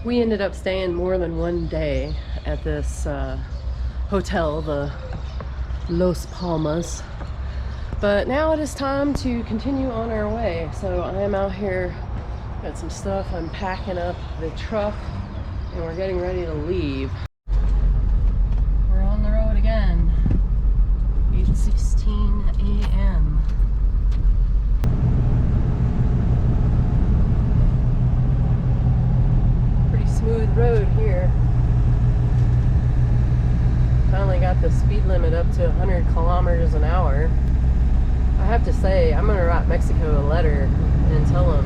We ended up staying more than one day at this hotel, the Los Palmas. But now it is time to continue on our way. So I am out here, got some stuff, I'm packing up the truck, and we're getting ready to leave. We're on the road again. 8:16 a.m. Pretty smooth road here. Finally got the speed limit up to 100 kilometers an hour. I have to say, I'm gonna write Mexico a letter and tell them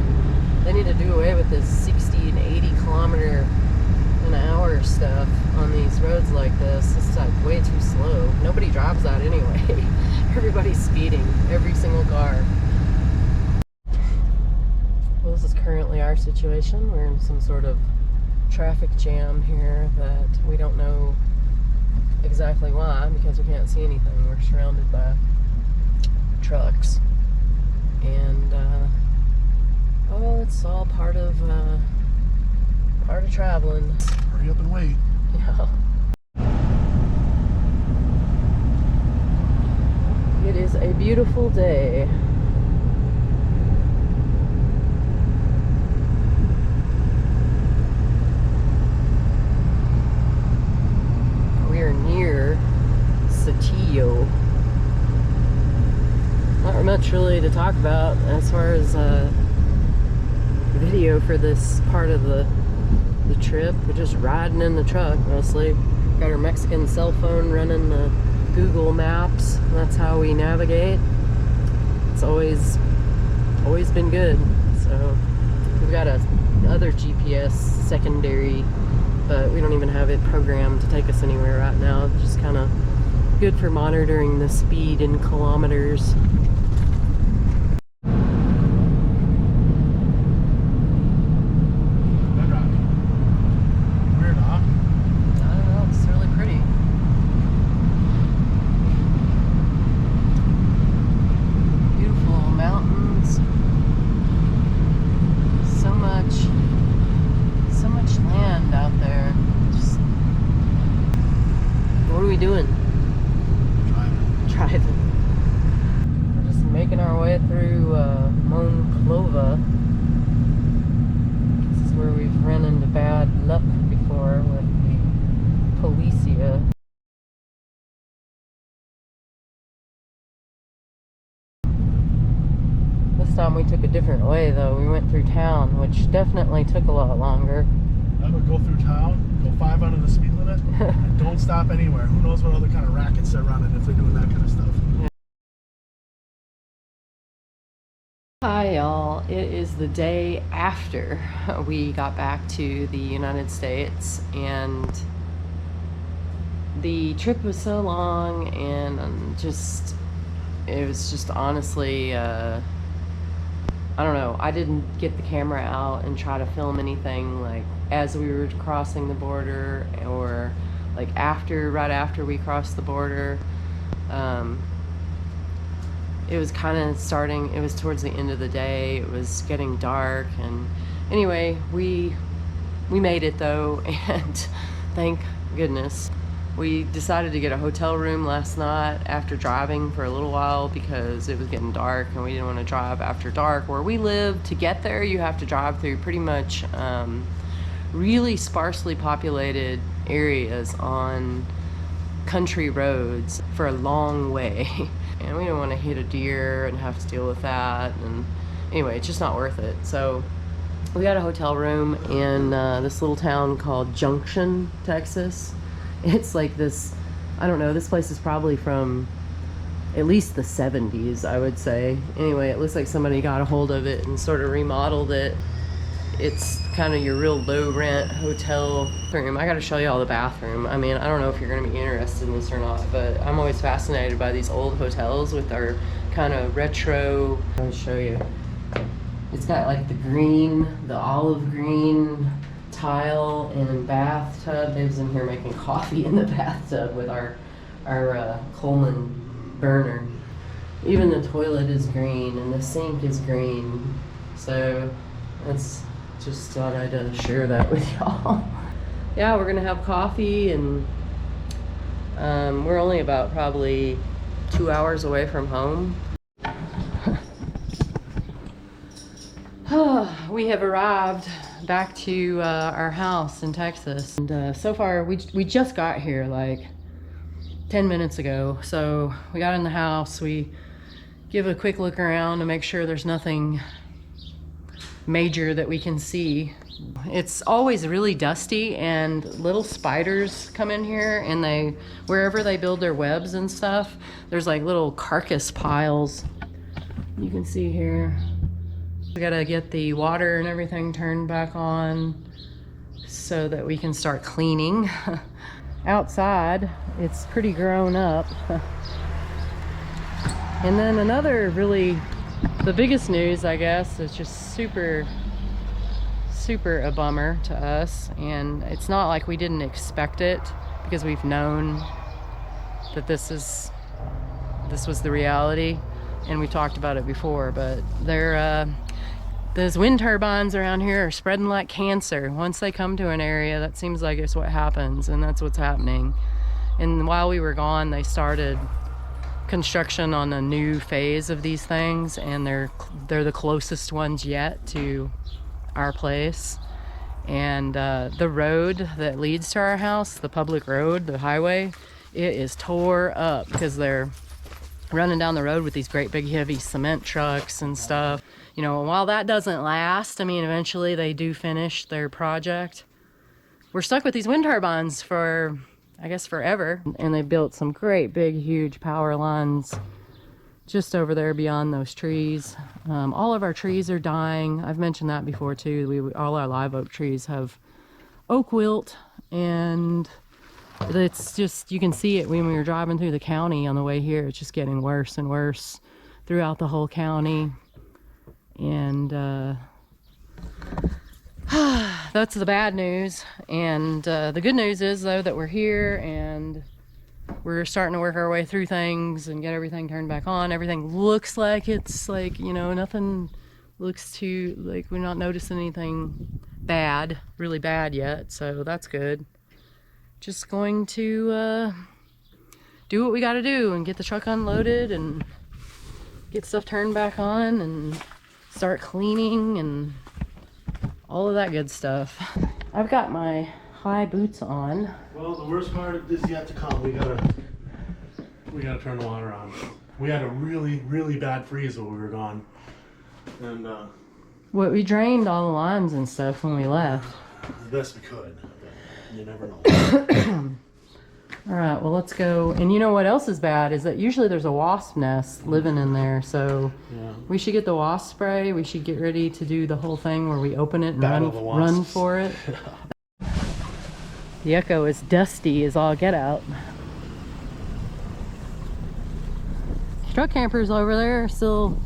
they need to do away with this 60 and 80 kilometer an hour stuff on these roads like this. It's like way too slow. Nobody drives that anyway. Everybody's speeding, every single car. Well, this is currently our situation. We're in some sort of traffic jam here that we don't know exactly why, because we can't see anything. We're surrounded by trucks, and oh, it's all part of traveling. Hurry up and wait. Yeah. It is a beautiful day. We are near Saltillo. Not much really to talk about as far as video for this part of the trip. We're just riding in the truck mostly. Got our Mexican cell phone running the Google Maps. That's how we navigate. It's always been good. So we've got a other GPS secondary, but we don't even have it programmed to take us anywhere right now. It's just kind of good for monitoring the speed in kilometers. Doing? Driving. We're just making our way through Monclova. This is where we've run into bad luck before with the policia. This time we took a different way though. We went through town, which definitely took a lot longer. I would go through town, go 5 under the speed limit, and don't stop anywhere. Who knows what other kind of rackets they're running if they're doing that kind of stuff. Yeah. Hi y'all, it is the day after we got back to the United States, and the trip was so long, and it was just honestly, I don't know, I didn't get the camera out and try to film anything like as we were crossing the border or like right after we crossed the border. It was kind of starting, it was towards the end of the day, it was getting dark, and anyway, we made it though, and thank goodness. We decided to get a hotel room last night after driving for a little while because it was getting dark and we didn't want to drive after dark. Where we live, to get there you have to drive through pretty much really sparsely populated areas on country roads for a long way. And we don't want to hit a deer and have to deal with that, and anyway, it's just not worth it. So we got a hotel room in this little town called Junction, Texas. It's like this, I don't know, this place is probably from at least the 70s, I would say. Anyway, it looks like somebody got a hold of it and sort of remodeled it. It's kind of your real low rent hotel room. I gotta show you all the bathroom. I mean, I don't know if you're gonna be interested in this or not, but I'm always fascinated by these old hotels with our kind of retro. Let me show you. It's got like the olive green tile and bathtub. Dave's in here making coffee in the bathtub with our Coleman burner. Even the toilet is green and the sink is green. So just thought I'd share that with y'all. Yeah, we're gonna have coffee, and we're only about probably 2 hours away from home. We have arrived back to our house in Texas, and so far we just got here like 10 minutes ago. So we got in the house, we give a quick look around to make sure there's nothing major that we can see. It's always really dusty, and little spiders come in here, and wherever they build their webs and stuff, there's like little carcass piles. You can see here. We gotta get the water and everything turned back on so that we can start cleaning. Outside, it's pretty grown up. And then another the biggest news, I guess, is just super a bummer to us. And it's not like we didn't expect it, because we've known that this was the reality, and we talked about it before. But those wind turbines around here are spreading like cancer. Once they come to an area, that seems like it's what happens, and that's what's happening. And while we were gone, they started construction on a new phase of these things, and they're the closest ones yet to our place. And the road that leads to our house, the public road, the highway, it is tore up because they're running down the road with these great big heavy cement trucks and stuff. You know, while that doesn't last, I mean, eventually they do finish their project. We're stuck with these wind turbines for, I guess, forever. And they built some great big huge power lines just over there beyond those trees. All of our trees are dying. I've mentioned that before too. All our live oak trees have oak wilt, and it's just, you can see it when we were driving through the county on the way here. It's just getting worse and worse throughout the whole county. And that's the bad news. And the good news is, though, that we're here and we're starting to work our way through things and get everything turned back on. Everything looks like it's like, you know, nothing looks too, like, we're not noticing anything bad, really bad yet. So that's good. Just going to do what we got to do and get the truck unloaded and get stuff turned back on and start cleaning and all of that good stuff. I've got my high boots on. Well, the worst part is yet to come. We gotta turn the water on. We had a really bad freeze while we were gone, and What, we drained all the lines and stuff when we left. the best we could. But you never know. All right, well, let's go. And you know what else is bad is that usually there's a wasp nest living in there. So Yeah. we should get the wasp spray. We should get ready to do the whole thing where we open it and run for it. The Echo is dusty as all get out. Truck camper's over there, still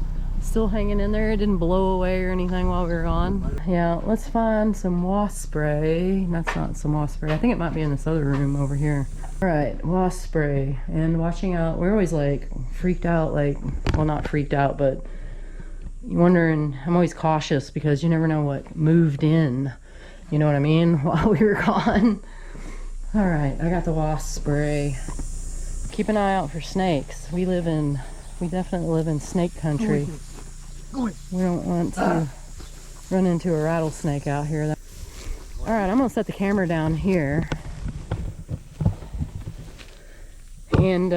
hanging in there. It didn't blow away or anything while we were gone. Yeah, let's find some wasp spray. That's not some wasp spray. I think it might be in this other room over here. All right, wasp spray. And watching out, we're always like freaked out, like, well, not freaked out, but wondering, I'm always cautious because you never know what moved in, you know what I mean, while we were gone. All right, I got the wasp spray. Keep an eye out for snakes. We definitely live in snake country. We don't want to run into a rattlesnake out here. All right, I'm gonna set the camera down here. And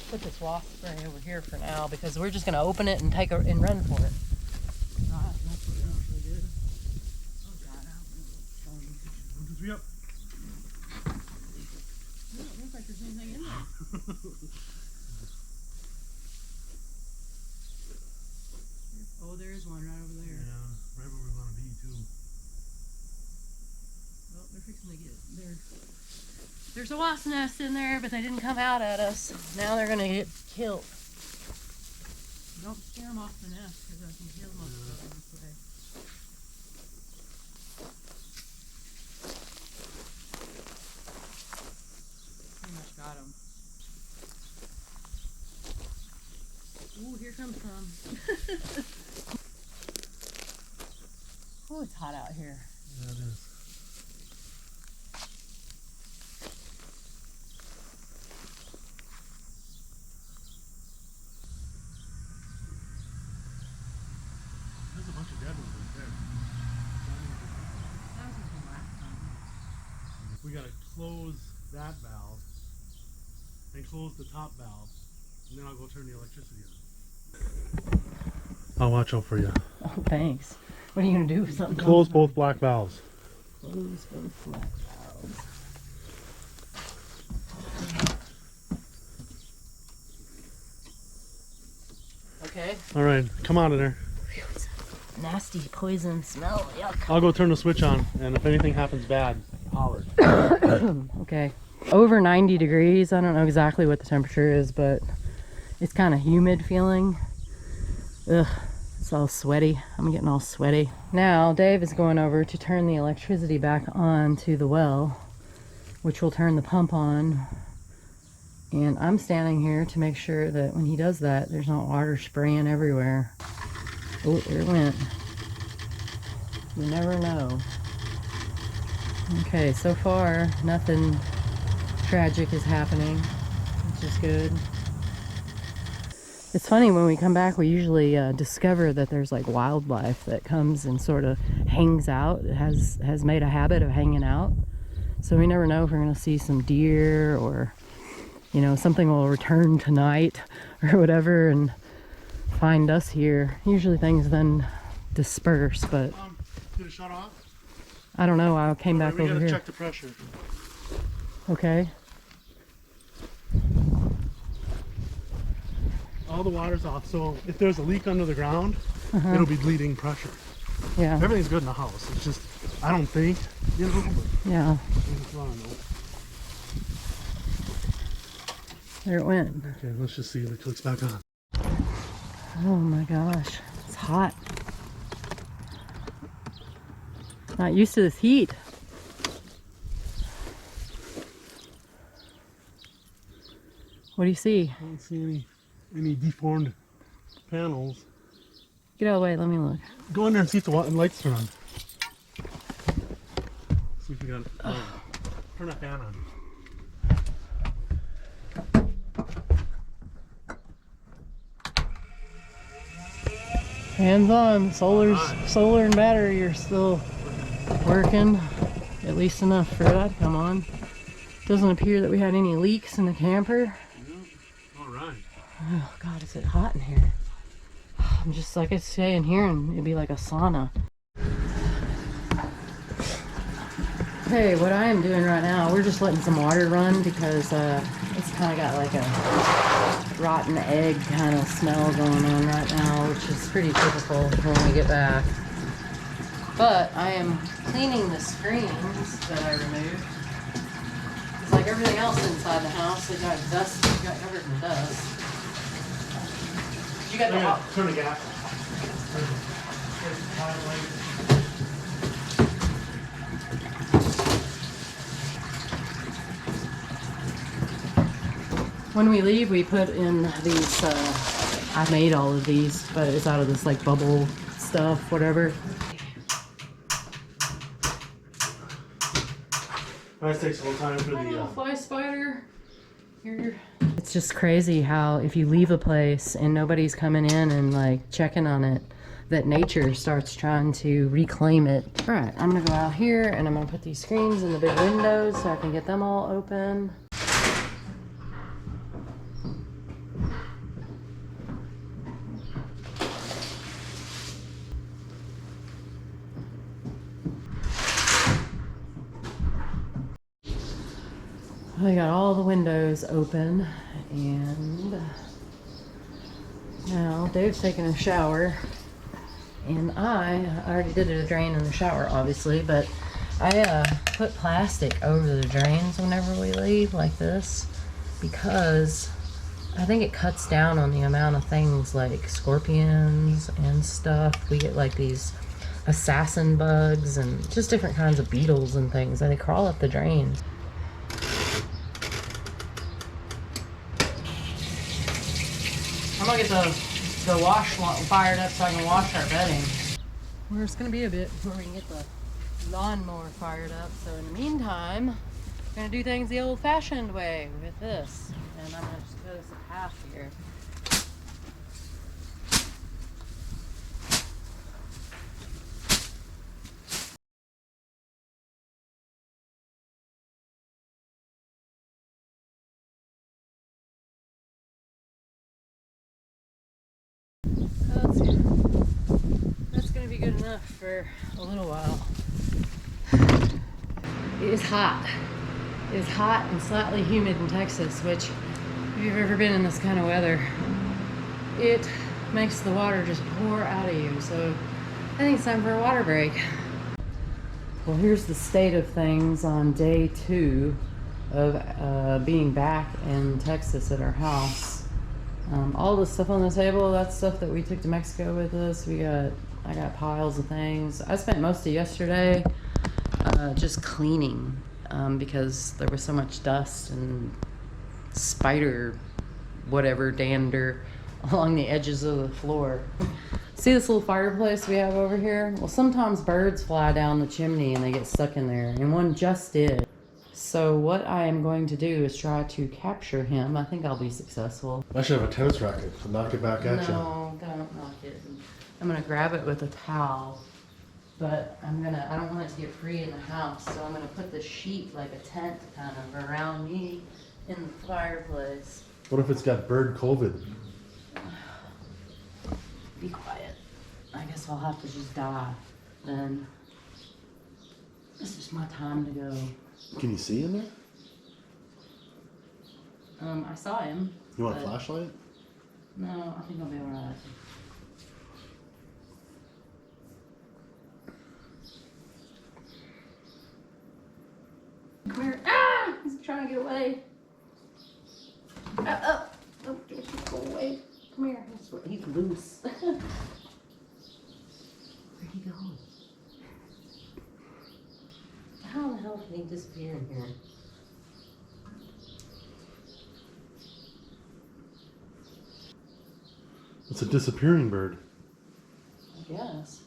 put this wasp spray over here for now because we're just gonna open it and and run for it. Yep. Doesn't look like there's anything in there. Oh, there is one right over there. Yeah, right where we're gonna be too. Well, they're fixing to get there. There's a wasp nest in there, but they didn't come out at us. Now they're gonna get killed. Don't scare them off the nest because I can kill most of them this way. Pretty much got them. Ooh, here comes some. Oh, it's hot out here. Yeah, it is. There's a bunch of dead ones right there. We gotta close that valve and close the top valve, and then I'll go turn the electricity on. I'll watch out for you. Oh, thanks. What are you gonna do if something Close comes both black valves. up? Close both black valves. Okay. All right, come out of there. Phew, it's a nasty poison smell. Yuck. I'll go turn the switch on, and if anything happens bad, holler. Okay. Over 90 degrees. I don't know exactly what the temperature is, but it's kind of humid feeling. Ugh, it's all sweaty. I'm getting all sweaty. Now, Dave is going over to turn the electricity back on to the well, which will turn the pump on. And I'm standing here to make sure that when he does that, there's not water spraying everywhere. Oh, there it went. You never know. Okay, so far, nothing tragic is happening, which is good. It's funny, when we come back, we usually discover that there's like wildlife that comes and sort of hangs out. It has made a habit of hanging out. So we never know if we're going to see some deer, or, you know, something will return tonight or whatever and find us here. Usually things then disperse, but Did it shut off? I don't know. I came back We over gotta here. check the pressure. Okay. All the water's off, so if there's a leak under the ground, it'll be bleeding pressure. Yeah. Everything's good in the house. It's just, I don't think, you know, but Yeah. I don't know. There it went. Okay, let's just see if it clicks back on. Oh my gosh. It's hot. Not used to this heat. What do you see? I don't see any deformed panels. Get out of the way, let me look. Go in there and see if the lights turn on. See if we got it. Turn that fan on. Hands on. Solar and battery are still working. At least enough for that to come on. Doesn't appear that we had any leaks in the camper. All right. Oh God, is it hot in here? I'm just like I stay in here and it'd be like a sauna. Okay, what I am doing right now, we're just letting some water run because it's kind of got like a rotten egg kind of smell going on right now, which is pretty typical when we get back. But I am cleaning the screens that I removed. It's like everything else inside the house, it got dust, it got covered in dust. You got the hot. Turn the gas on. When we leave, we put in these, I made all of these, but it's out of this like bubble stuff, whatever. That takes a little time for Oh, the fly spider. Here. It's just crazy how if you leave a place and nobody's coming in and like checking on it, that nature starts trying to reclaim it. All right, I'm gonna go out here and I'm gonna put these screens in the big windows so I can get them all open. I got all the windows open, and now Dave's taking a shower, and I already did a drain in the shower, obviously, but I put plastic over the drains whenever we leave like this, because I think it cuts down on the amount of things like scorpions and stuff. We get like these assassin bugs and just different kinds of beetles and things, and they crawl up the drains. I'm gonna get the wash fired up so I can wash our bedding. There's gonna be a bit before we can get the lawnmower fired up. So in the meantime, we're gonna do things the old-fashioned way with this. And I'm gonna just cut us a path here. That's gonna be good enough for a little while. It is hot. It is hot and slightly humid in Texas, which if you've ever been in this kind of weather, it makes the water just pour out of you. So I think it's time for a water break. Well, here's the state of things on day 2 of being back in Texas at our house. All the stuff on the table, that's stuff that we took to Mexico with us. I got piles of things. I spent most of yesterday just cleaning because there was so much dust and spider whatever dander along the edges of the floor. See this little fireplace we have over here? Well, sometimes birds fly down the chimney and they get stuck in there, and one just did. So what I am going to do is try to capture him. I think I'll be successful. I should have a tennis racket to knock it back at you. No, don't knock it. I'm gonna grab it with a towel, but I don't want it to get free in the house, so I'm gonna put the sheet like a tent kind of around me in the fireplace. What if it's got bird COVID? Be quiet. I guess I'll have to just die then. This is my time to go. Can you see in there? I saw him. You want a flashlight? No, I think I'll be alright. Come here. Ah! He's trying to get away. Oh, don't go away. Come here. He's loose. Where'd he go? How the hell can he disappear in here? It's a disappearing bird. I guess.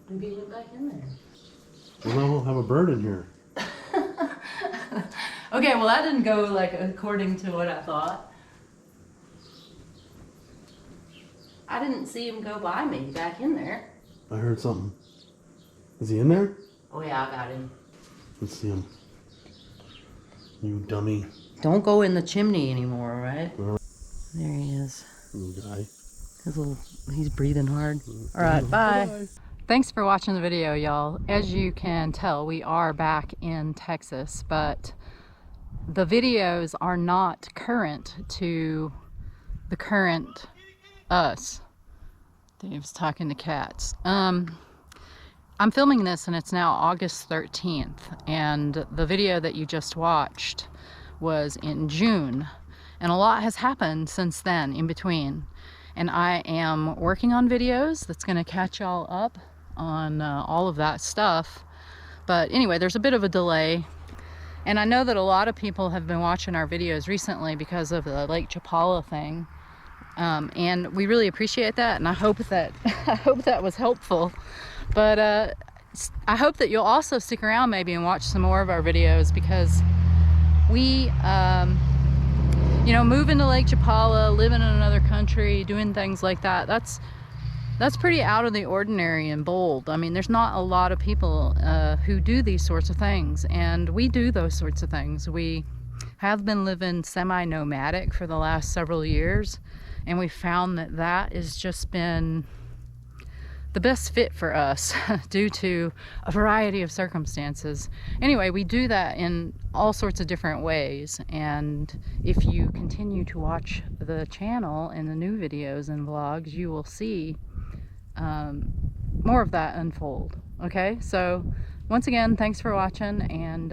Maybe he went back in there. Well, now we'll have a bird in here. Okay, well that didn't go like according to what I thought. I didn't see him go by me back in there. I heard something. Is he in there? Oh yeah, I got him. Let's see him. You dummy. Don't go in the chimney anymore, right? There he is. You guy. He's breathing hard. All right, bye. Thanks for watching the video, y'all. As you can tell, we are back in Texas, but the videos are not current to the current us. Dave's talking to cats. I'm filming this and it's now August 13th, and the video that you just watched was in June, and a lot has happened since then in between, and I am working on videos that's going to catch y'all up on all of that stuff. But anyway, there's a bit of a delay, and I know that a lot of people have been watching our videos recently because of the Lake Chapala thing, and we really appreciate that, and I hope that was helpful. But I hope that you'll also stick around maybe and watch some more of our videos, because we moving to Lake Chapala, living in another country, doing things like that, that's pretty out of the ordinary and bold. I mean, there's not a lot of people who do these sorts of things, and we do those sorts of things. We have been living semi-nomadic for the last several years, and we found that has just been the best fit for us due to a variety of circumstances. Anyway, we do that in all sorts of different ways, and if you continue to watch the channel and the new videos and vlogs, you will see more of that unfold. Okay, so once again, thanks for watching, and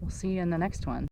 we'll see you in the next one.